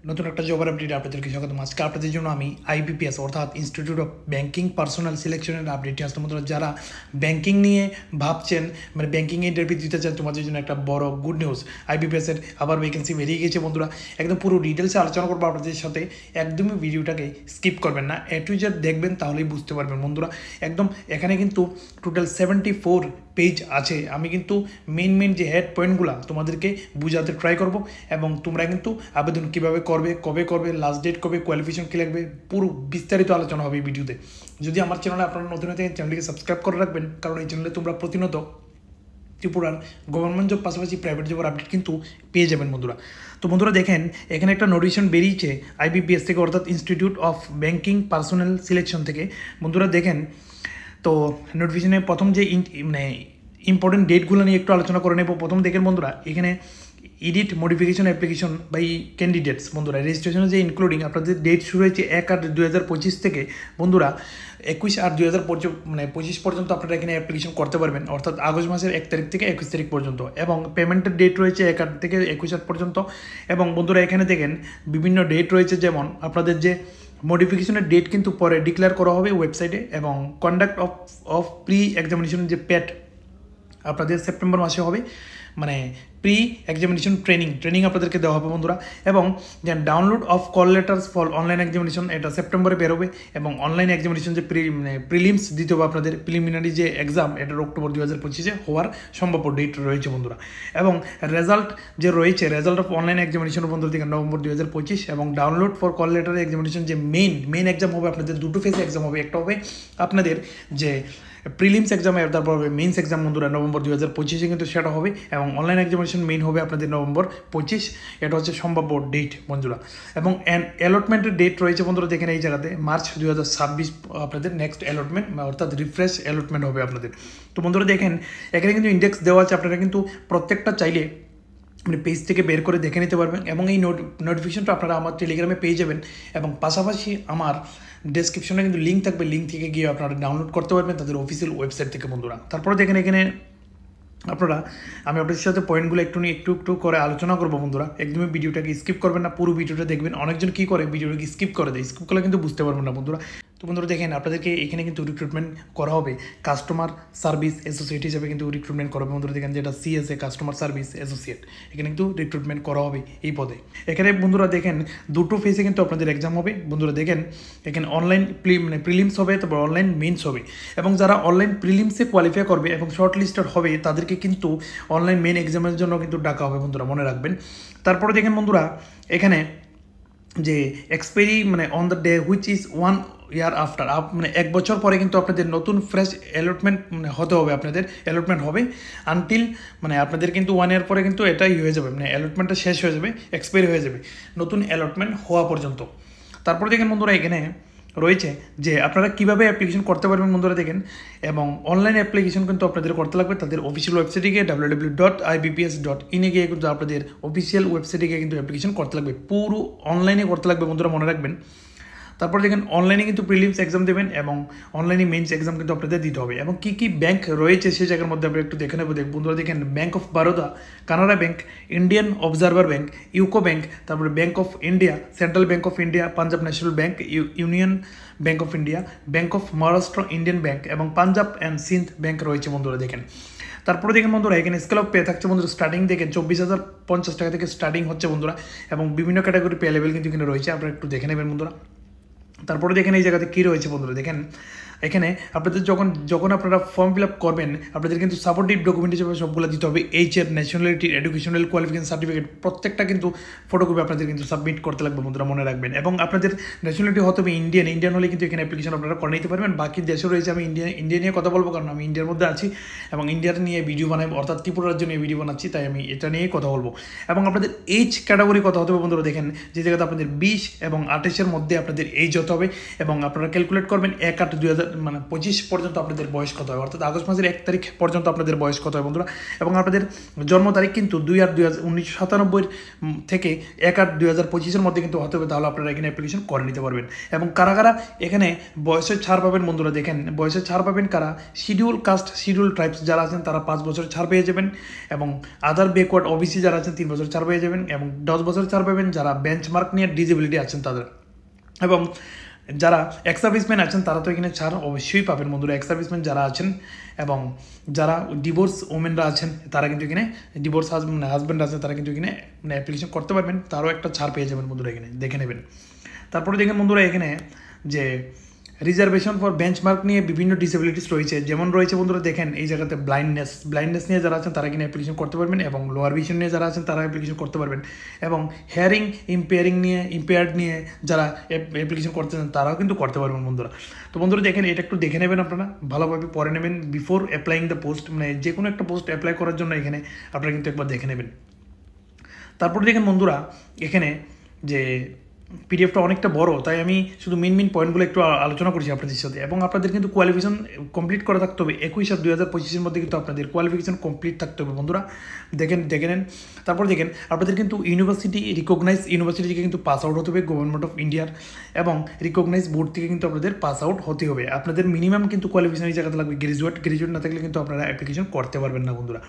নতুন একটা জবের আপডেট আপনাদেরকে স্বাগতম। আজকে আপনাদের জন্য আমি আইবিপিএস অর্থাৎ ইনস্টিটিউট অফ ব্যাংকিং পার্সোনাল সিলেকশনের আপডেটটি আসতে মতো যারা ব্যাংকিং নিয়ে ভাবছেন, মানে ব্যাংকিংয়ে ইন্টারভিউ দিতে চান, তোমাদের জন্য একটা বড় গুড নিউজ। আইবিপিএসের আবার ভ্যাকেন্সি বেরিয়ে গেছে বন্ধুরা। একদম পুরো ডিটেলসে আলোচনা করবো আপনাদের সাথে, একদমই ভিডিওটাকে স্কিপ করবেন না, এ টু জেড দেখবেন, তাহলেই বুঝতে পারবেন বন্ধুরা। একদম এখানে কিন্তু টোটাল 74 পেজ আছে। আমি কিন্তু মেন যে হেড পয়েন্টগুলো তোমাদেরকে বুঝাতে ট্রাই করব, এবং তোমরা কিন্তু আবেদন কীভাবে করবে, কবে করবে, লাস্ট ডেট কবে, কোয়ালিফিকেশন কী লাগবে, পুরো বিস্তারিত আলোচনা হবে এই ভিডিওতে। যদি আমার চ্যানেলে আপনারা নতুন হয়ে থাকেন, চ্যানেলটিকে সাবস্ক্রাইব করে রাখবেন, কারণ এই চ্যানেলে তোমরা প্রতিনিয়ত ত্রিপুরার গভর্নমেন্ট জব পাশাপাশি প্রাইভেট জবের আপডেট কিন্তু পেয়ে যাবেন বন্ধুরা। তো বন্ধুরা দেখেন, এখানে একটা নোটিফিকেশন বেরিয়েছে আইবিপিএস থেকে, অর্থাৎ institute of banking personal selection থেকে। বন্ধুরা দেখেন, তো নোটিফিকেশনে প্রথম যে মানে ইম্পর্টেন্ট ডেটগুলো নিয়ে একটু আলোচনা করে নেব। প্রথম দেখেন বন্ধুরা, এখানে edit modification application by candidates বন্ধুরা, রেজিস্ট্রেশনে যে ইনক্লুডিং আপনাদের ডেট শুরু হয়েছে 1/8/2025 থেকে বন্ধুরা 21/8/2025 পর্যন্ত আপনারা এখানে অ্যাপ্লিকেশন করতে পারবেন, অর্থাৎ আগস্ট মাসের 1 তারিখ থেকে 21 তারিখ পর্যন্ত। এবং পেমেন্টের ডেট রয়েছে 1/8 থেকে 21/8 পর্যন্ত। এবং বন্ধুরা এখানে দেখেন বিভিন্ন ডেট রয়েছে, যেমন আপনাদের যে মডিফিকেশনের ডেট কিন্তু পরে ডিক্লেয়ার করা হবে ওয়েবসাইটে। এবং কন্ডাক্ট অফ প্রি এক্সামিনেশন যে প্যাট আপনাদের সেপ্টেম্বর মাসে হবে, মানে প্রি এক্সামিনেশন ট্রেনিং আপনাদেরকে দেওয়া হবে বন্ধুরা। এবং then download of call letters for online examination, এটা সেপ্টেম্বরে বেরোবে। এবং অনলাইন এক্সামিনেশন যে প্রিলিমস দিতে হবে আপনাদের, প্রিলিমিনারি যে এক্সাম, এটার অক্টোবর 2025 হওয়ার সম্ভাব্য ডেট রয়েছে বন্ধুরা। এবং রেজাল্ট যে রয়েছে, রেজাল্ট অফ অনলাইন এক্সামিনেশন বন্ধুরা থেকে নভেম্বর 2025। এবং download for call letter examination যে মেইন এক্সাম হবে আপনাদের, দুটো ফেজে এক্সাম হবে। একটা হবে আপনাদের যে প্রিলিমস এক্সামে, তারপর হবে মেইনস এক্সাম বন্ধুরা নভেম্বর 2025 কিন্তু সেটা হবে। এবং অনলাইন এক্সামিনেশন মেইন হবে আপনাদের নভেম্বর 25, এটা হচ্ছে সম্ভাব্য ডেট বন্ধুরা। এবং অ্যালটমেন্টের ডেট রয়েছে বন্ধুরা দেখেন এই জায়গাতে, মার্চ 2026 আপনাদের নেক্সট অ্যালটমেন্ট, অর্থাৎ রিফ্রেশ অ্যালটমেন্ট হবে আপনাদের। তো বন্ধুরা দেখেন, এখানে কিন্তু ইন্ডেক্স দেওয়া আছে, আপনারা কিন্তু প্রত্যেকটা চাইলে মানে পেজ থেকে বের করে দেখে নিতে পারবেন। এবং এই নোটিফিকেশনটা আপনারা আমার টেলিগ্রামে পেয়ে যাবেন। এবং পাশাপাশি আমার ডেসক্রিপশনে কিন্তু লিঙ্ক থাকবে, লিঙ্ক থেকে গিয়ে আপনারা ডাউনলোড করতে পারবেন তাদের অফিসিয়াল ওয়েবসাইট থেকে বন্ধুরা। তারপরে দেখেন এখানে আপনারা, আমি আপনাদের সাথে পয়েন্টগুলো একটু করে আলোচনা করবো বন্ধুরা। একদমই ভিডিওটাকে স্কিপ করবেন না, পুরো ভিডিওটা দেখবেন। অনেকজন কী করে ভিডিওটাকে স্কিপ করে দেয়, স্কিপ করলে কিন্তু বুঝতে পারবেন না বন্ধুরা। তো বন্ধুরা দেখেন, আপনাদেরকে এখানে কিন্তু রিক্রুটমেন্ট করা হবে কাস্টমার সার্ভিস অ্যাসোসিয়েট হিসেবে কিন্তু রিক্রুটমেন্ট করা হবে বন্ধুরা। দেখেন যেটা সিএসএ, কাস্টমার সার্ভিস অ্যাসোসিয়েট, এখানে কিন্তু রিক্রুটমেন্ট করা হবে এই পদে। এখানে বন্ধুরা দেখেন দুটো ফেজে কিন্তু আপনাদের এক্সাম হবে বন্ধুরা। দেখেন এখানে অনলাইন প্রিলিমস হবে, তারপর অনলাইন মেইনস হবে। এবং যারা অনলাইন প্রিলিমসে কোয়ালিফাই করবে এবং শর্ট লিস্টেড হবে, তাদেরকে কিন্তু অনলাইন মেইন এক্সামের জন্য কিন্তু ডাকা হবে বন্ধুরা, মনে রাখবেন। তারপরে দেখেন বন্ধুরা, এখানে যে এক্সপায়ারি মানে on the day which is 1 year after, মানে 1 বছর পরে কিন্তু আপনাদের নতুন ফ্রেশ অ্যালটমেন্ট মানে হতে হবে, আপনাদের অ্যালটমেন্ট হবে আনটিল মানে আপনাদের কিন্তু 1 ইয়ার পরে কিন্তু এটাই হয়ে যাবে, মানে অ্যালটমেন্টটা শেষ হয়ে যাবে, এক্সপায়ারি হয়ে যাবে নতুন অ্যালটমেন্ট হওয়া পর্যন্ত। তারপরে দেখেন বন্ধুরা, এখানে রয়েছে যে আপনারা কীভাবে অ্যাপ্লিকেশন করতে পারবেন বন্ধুরা দেখেন। এবং অনলাইন অ্যাপ্লিকেশন কিন্তু আপনাদের করতে লাগবে তাদের অফিসিয়াল ওয়েবসাইটে গিয়ে www.ibps.in গিয়ে কিন্তু আপনাদের অফিসিয়াল ওয়েবসাইটে গিয়ে কিন্তু অ্যাপ্লিকেশন করতে লাগবে, পুরো অনলাইনে করতে লাগবে বন্ধুরা, মনে রাখবেন। তারপর দেখেন অনলাইনে কিন্তু প্রিলিমস এক্সাম দেবেন, এবং অনলাইনে মেইনস এক্সাম কিন্তু আপনাদের দিতে হবে। এবং কী ব্যাংক রয়েছে সেই জায়গার মধ্যে আমরা একটু দেখে নেব। বন্ধুরা দেখেন, bank of Baroda, Canara bank, Indian observer bank, UCO bank, তারপরে bank of India, central bank of India, Punjab national bank, union bank of India, bank of Maharashtra Indian bank, এবং পাঞ্জাব অ্যান্ড সিন্ধ ব্যাংক রয়েছে বন্ধুরা দেখেন। তারপরে দেখেন বন্ধুরা, এখানে স্কেল অফ পে থাকছে বন্ধুরা, স্টার্টিং দেখেন 24,050 টাকা থেকে স্টার্টিং হচ্ছে বন্ধুরা। এবং বিভিন্ন ক্যাটাগরি পে লেভেল কিন্তু এখানে রয়েছে, আপনারা একটু দেখে নেবেন বন্ধুরা। তারপরে দেখেন এই জায়গাতে কী রয়েছে বন্ধুরা দেখেন, এখানে আপনাদের যখন আপনারা ফর্ম ফিল আপ করবেন, আপনাদের কিন্তু সাপোর্টিভ ডকুমেন্ট হিসেবে সবগুলো দিতে হবে। এইচের ন্যাশনালিটি, এডুকেশনাল কোয়ালিফিকেশন সার্টিফিকেট, প্রত্যেকটা কিন্তু ফটোকপি আপনাদের কিন্তু সাবমিট করতে লাগবে বন্ধুরা, মনে রাখবেন। এবং আপনাদের ন্যাশনালিটি হতে হবে ইন্ডিয়ান হলে কিন্তু এখানে অ্যাপ্লিকেশন আপনারা করে নিতে পারবেন। বাকি দেশে রয়েছে, আমি ইন্ডিয়া নিয়ে কথা বলবো, কারণ আমি ইন্ডিয়ার মধ্যে আছি এবং ইন্ডিয়ার নিয়ে ভিডিও বানাই, অর্থাৎ ত্রিপুরার জন্য ভিডিও বানাচ্ছি, তাই আমি এটা নিয়েই কথা বলবো। এবং আপনাদের এইজ ক্যাটাগরি কথা হতে হবে বন্ধুরা দেখেন, যে জায়গাতে আপনাদের 20 এবং 28-এর মধ্যে আপনাদের এইজ হতে হবে। এবং আপনারা ক্যালকুলেট করবেন 1/8/2000 মানে 25 পর্যন্ত আপনাদের বয়স কত হয়, অর্থাৎ আগস্ট মাসের 1 তারিখ পর্যন্ত আপনাদের বয়স কত হয় বন্ধুরা। এবং আপনাদের জন্ম তারিখ কিন্তু 2/8/1997 থেকে 1/8/2025 মধ্যে কিন্তু হতে হবে, তাহলে আপনারা এখানে অ্যাপ্লিকেশন করে নিতে পারবেন। এবং কারা কারা এখানে বয়সের ছাড় পাবেন বন্ধুরা, দেখেন বয়সের ছাড় পাবেন কারা, শিডিউল কাস্ট শিডিউল ট্রাইবস যারা আছেন তারা 5 বছর ছাড় পেয়ে যাবেন, এবং আদার ব্যাকওয়ার্ড ওবিসি যারা আছেন 3 বছর ছাড় পেয়ে যাবেন, এবং 10 বছর ছাড় পাবেন যারা বেঞ্চমার্ক নিয়ে ডিসেবিলিটি আছেন তাদের। এবং যারা এক্স সার্ভিসম্যান আছেন তারা তো এখানে ছাড় অবশ্যই পাবেন বন্ধুরা, এক্স সার্ভিসম্যান যারা আছেন এবং যারা ডিভোর্স ওমেনরা আছেন তারা কিন্তু এখানে ডিভোর্স হাজব্যান্ড আছে তারা কিন্তু এখানে অ্যাপ্লিকেশন করতে পারবেন, তারও একটা ছাড় পেয়ে যাবেন বন্ধুরা, এখানে দেখে নেবেন। তারপরে দেখেন বন্ধুরা এখানে যে রিজার্ভেশন ফর বেঞ্চমার্ক নিয়ে বিভিন্ন ডিসেবিলিটিস রয়েছে, যেমন রয়েছে বন্ধুরা দেখেন এই জায়গাতে ব্লাইন্ডনেস নিয়ে যারা আছেন তারা এখানে অ্যাপ্লিকেশন করতে পারবেন, এবং লোয়ার ভিশন নিয়ে যারা আছেন তারা অ্যাপ্লিকেশন করতে পারবেন, এবং হেয়ারিং ইম্পেয়ার্ড নিয়ে যারা অ্যাপ্লিকেশন করতে চান তারাও কিন্তু করতে পারবেন বন্ধুরা। তো বন্ধুরা দেখেন এটা একটু দেখে নেবেন, আপনারা ভালোভাবে পড়ে নেবেন বিফোর অ্যাপ্লাইং দ্য পোস্ট, মানে যে কোনো একটা পোস্ট অ্যাপ্লাই করার জন্য এখানে আপনারা কিন্তু একবার দেখে নেবেন। তারপরে দেখেন বন্ধুরা এখানে যে পিডিএফটা অনেকটা বড়, তাই আমি শুধু মেন পয়েন্টগুলো একটু আলোচনা করছি আপনাদের সাথে। এবং আপনাদের কিন্তু কোয়ালিফিকেশন কমপ্লিট করা থাকতে হবে 21/7/2025 মধ্যে কিন্তু আপনাদের কোয়ালিফিকেশন কমপ্লিট থাকতে হবে বন্ধুরা, দেখে নেন। তারপর দেখেন আপনাদের কিন্তু রিকগনাইজ ইউনিভার্সিটি থেকে কিন্তু পাস আউট হতে হবে গভর্নমেন্ট অফ ইন্ডিয়ার, এবং রিকগনাইজ বোর্ড থেকে কিন্তু আপনাদের পাস আউট হতে হবে। আপনাদের মিনিমাম কিন্তু কোয়ালিফিকেশন এই জায়গাতে লাগবে গ্রাজুয়েট না থাকলে কিন্তু আপনারা অ্যাপ্লিকেশন করতে পারবেন না বন্ধুরা।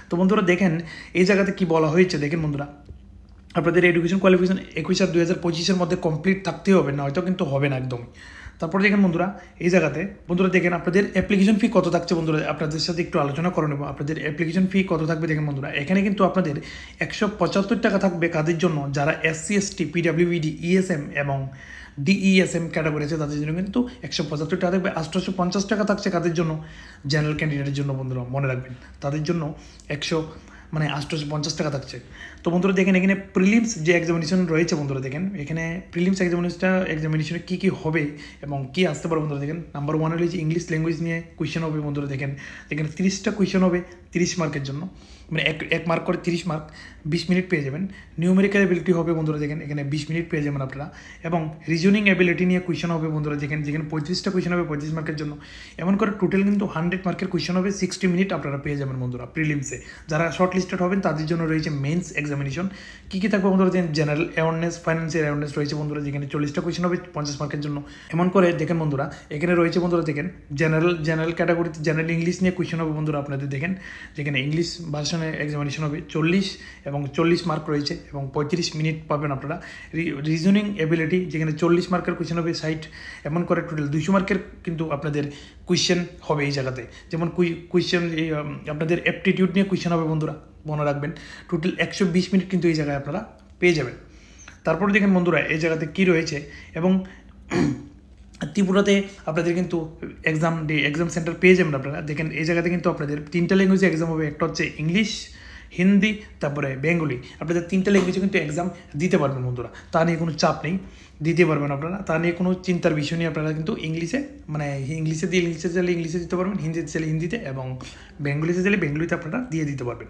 তো বন্ধুরা দেখেন এই জায়গাতে কি বলা হয়েছে, দেখেন বন্ধুরা আপনাদের এডুকেশন কোয়ালিফিকেশন 21/7/2025 মধ্যে কমপ্লিট থাকতে হবে, না হয়তো কিন্তু হবে না একদমই। তারপরে দেখেন বন্ধুরা এই জায়গাতে বন্ধুরা দেখেন আপনাদের অ্যাপ্লিকেশন ফি কত থাকছে বন্ধুরা, আপনাদের সাথে একটু আলোচনা করে নেব। আপনাদের অ্যাপ্লিকেশন ফি কত থাকবে দেখেন বন্ধুরা, এখানে কিন্তু আপনাদের 175 টাকা থাকবে কাদের জন্য, যারা SC ST PWBD ESM এবং DESM ক্যাটাগরি আছে তাদের জন্য কিন্তু 175 টাকা থাকবে। 850 টাকা থাকছে কাদের জন্য, জেনারেল ক্যান্ডিডেটের জন্য বন্ধুরা, মনে রাখবেন তাদের জন্য 850 টাকা থাকছে। তো বন্ধুরা দেখেন এখানে প্রিলিমস যে এক্সামিনেশন রয়েছে বন্ধুরা, দেখেন এখানে প্রিলিমস এক্সামিনেশনে কী কী হবে এবং কী আসতে পারে বন্ধুরা, দেখেন নাম্বার 1 হলে যে ইংলিশ ল্যাঙ্গুয়েজ নিয়ে কোয়েশ্চেন হবে বন্ধুরা, দেখেন এখানে 30টা কোয়েশ্চেন হবে 30 মার্কের জন্য, মানে এক মার্ক করে 30 মার্ক, 20 মিনিট পেয়ে যাবেন। নিউমেরিক্যাল এবিলিটি হবে বন্ধুরা, দেখেন এখানে 20 মিনিট পেয়ে যাবেন আপনারা, এবং রিজনিং এবিলিটি নিয়ে কোয়েশ্চেন হবে বন্ধুরা, যেখানে 35টা কোয়েশ্চেন হবে 35 মার্কের জন্য, এমন করে টোটাল কিন্তু 100 মার্কের কোয়েশ্চেন হবে, 60 মিনিট আপনারা পেয়ে যাবেন বন্ধুরা প্রিলিমসে। যারা শর্ট লিস্টেড হবেন তাদের জন্য রয়েছে মেন্স এক্সামিনেশন, কী থাকবে বন্ধুরা, যেন জেনারেল অ্যাওয়ারনেস ফাইন্যান্সিয়াল অ্যাওয়ারনেস রয়েছে বন্ধুরা, যেখানে 40টা কোয়েশ্চেন হবে 50 মার্কের জন্য। এমন করে দেখেন বন্ধুরা এখানে রয়েছে বন্ধুরা, দেখেন জেনারেল ক্যাটাগরিতে জেনারেল ইংলিশ নিয়ে কোয়েশ্চেন হবে বন্ধুরা আপনাদের, দেখেন যেখানে ইংলিশ ভার্সনে এক্সামিনেশন হবে 40 এবং 40 মার্ক রয়েছে, এবং 35 মিনিট পাবেন আপনারা। রিজনিং এবিলিটি যেখানে 40 মার্কের কোয়েশ্চেন হবে 60, এমন করে টোটাল 200 মার্কের কিন্তু আপনাদের কোয়েশ্চেন হবে এই জায়গাতে। যেমন কোয়েশ্চেন আপনাদের অ্যাপটিটিউড নিয়ে কোয়েশ্চেন হবে বন্ধুরা, মনে রাখবেন টোটাল 120 মিনিট কিন্তু এই জায়গায় আপনারা পেয়ে যাবেন। তারপরে দেখেন বন্ধুরা এই জায়গাতে কী রয়েছে, এবং ত্রিপুরাতে আপনাদের কিন্তু এক্সাম সেন্টার পেয়ে যাবেন আপনারা। দেখেন এই জায়গাতে কিন্তু আপনাদের 3টা ল্যাঙ্গুয়েজে এক্সাম হবে, একটা হচ্ছে ইংলিশ, হিন্দি, তারপরে বেঙ্গলি। আপনাদের 3টা ল্যাঙ্গুয়েজে কিন্তু এক্সাম দিতে পারবেন বন্ধুরা, তা নিয়ে কোনো চাপ নেই, দিতে পারবেন আপনারা, তা নিয়ে কোনো চিন্তার বিষয় নেই। আপনারা কিন্তু ইংলিশে চাইলে ইংলিশে দিতে পারবেন, হিন্দিতে চাইলে হিন্দিতে, এবং বেঙ্গলিতে চাইলে বেঙ্গলিতে আপনারা দিয়ে দিতে পারবেন।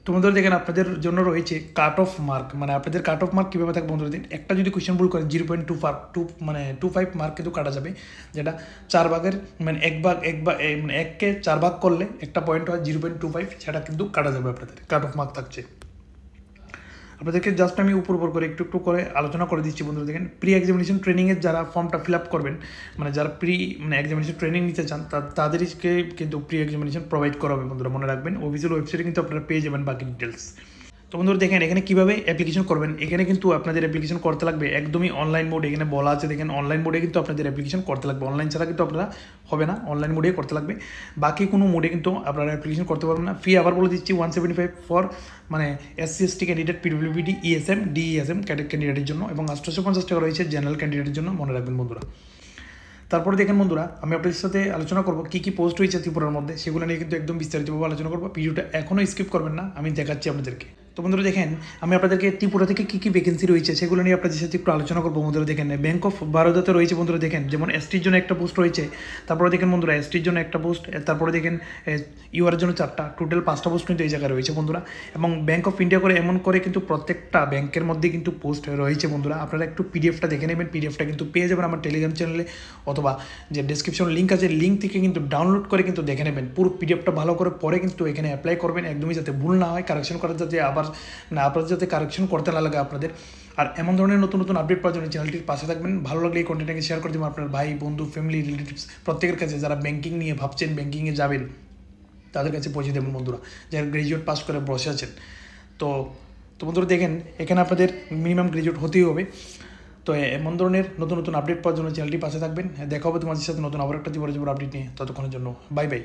তোমাদের দেখেন আপনাদের জন্য রয়েছে কাট অফ মার্ক, মানে আপনাদের কাট অফ মার্ক কীভাবে থাকবে বন্ধুরা, একটা যদি কোয়েশ্চেন ভুল করেন 0.25 মার্ক কিন্তু কাটা যাবে, যেটা 4 ভাগের মানে এককে 4 ভাগ করলে একটা পয়েন্ট হয় 0.25, সেটা কিন্তু কাটা যাবে, আপনাদের কাট অফ মার্ক থাকছে। আপনাদেরকে জাস্ট আমি উপর করে একটু করে আলোচনা করে দিচ্ছি বন্ধুরা। দেখেন প্রি এক্সামিনেশন ট্রেনিংয়ের যারা ফর্মটা ফিল আপ করবেন, মানে যারা এক্সামিনেশন ট্রেনিং নিতে চান তাদেরকে কিন্তু প্রি এক্সামিনেশন প্রোভাইড করা হবে বন্ধুরা, মনে রাখবেন। অফিসিয়াল ওয়েবসাইটে কিন্তু আপনারা পেয়ে যাবেন বাকি ডিটেলস। তো বন্ধুরা দেখেন এখানে কীভাবে অ্যাপ্লিকেশন করবেন, এখানে কিন্তু আপনাদের অ্যাপ্লিকেশন করতে লাগবে একদমই অনলাইন মোড, এখানে বলা আছে দেখেন অনলাইন মোডে কিন্তু আপনাদের অ্যাপ্লিকেশন করতে লাগবে, অনলাইন ছাড়া কিন্তু আপনারা হবে না, অনলাইন মোডে করতে লাগবে, বাকি কোনো মোডে কিন্তু আপনারা অ্যাপ্লিকেশন করতে পারবেন না। ফি আবার বলে দিচ্ছি 175 ফর মানে SC ST candidate, PWBD ESM DESM ক্যান্ডিডেটের জন্য, এবং 850 টাকা রয়েছে জেনারেল ক্যান্ডিডেটের জন্য, মনে রাখবেন বন্ধুরা। তারপরে দেখেন বন্ধুরা আমি আপনাদের সাথে আলোচনা করবো কী কী পোস্ট হয়েছে ত্রিপুরার মধ্যে, সেগুলো নিয়ে কিন্তু একদম বিস্তারিতভাবে আলোচনা করবো। ভিডিওটা এখনও স্কিপ করবেন না, আমি দেখাচ্ছি আপনাদেরকে। তো বন্ধুরা দেখেন, আমি আপনাদেরকে ত্রিপুরা থেকে কী কী ভ্যাকেন্সি রয়েছে সেগুলো নিয়ে আপনাদের সাথে একটু আলোচনা করবো। বন্ধুরা দেখেন, ব্যাংক অফ বারোদাতে রয়েছে। বন্ধুরা দেখেন, যেমন এসটির জন্য একটা পোস্ট রয়েছে, তারপরে দেখেন বন্ধুরা এসটির জন্য একটা পোস্ট, তারপরে দেখেন ইউআর জন্য 4টা, টোটাল 5টা পোস্ট কিন্তু এই জায়গায় রয়েছে বন্ধুরা। এবং ব্যাংক অফ ইন্ডিয়া করে এমন করে কিন্তু প্রত্যেকটা ব্যাংকের মধ্যে কিন্তু পোস্ট রয়েছে বন্ধুরা। আপনারা একটু পিডিএফটা দেখে নেবেন, পিডিএফটা কিন্তু পেয়ে যাবেন আমার টেলিগ্রাম চ্যানেলে, অথবা যে ডেসক্রিপশন লিঙ্ক আছে লিঙ্ক থেকে কিন্তু ডাউনলোড করে কিন্তু দেখে নেবেন। পুরো পিডিএফটা ভালো করে পরে কিন্তু এখানে অ্যাপ্লাই করবেন, একদমই যাতে ভুল না হয়, কারেকশন করার যাতে আবার না আপনাদের যাতে কারেকশন করতে না লাগে আপনাদের। আর এমন ধরনের নতুন নতুন আপডেট পাওয়ার জন্য চ্যানেলটির পাশে থাকবেন। ভালো লাগলে এই কন্টেন্টটাকে শেয়ার করে দেবেন আপনার ভাই, বন্ধু, ফ্যামিলি, রিলেটিভস প্রত্যেকের কাছে, যারা ব্যাংকিং নিয়ে ভাবছেন, ব্যাংকিংয়ে যাবেন, তাদের কাছে পৌঁছে দেবেন বন্ধুরা, যারা গ্র্যাজুয়েট পাস করে বসে আছেন। তো তো বন্ধুরা দেখেন, এখানে আপনাদের মিনিমাম গ্র্যাজুয়েট হতেই হবে। তো এমন ধরনের নতুন নতুন আপডেট পাওয়ার জন্য চ্যানেলটি পাশে থাকবেন। দেখা হবে তোমাদের সাথে নতুন আবার একটা জীবন আপডেট নিয়ে। ততক্ষণের জন্য বাই বাই।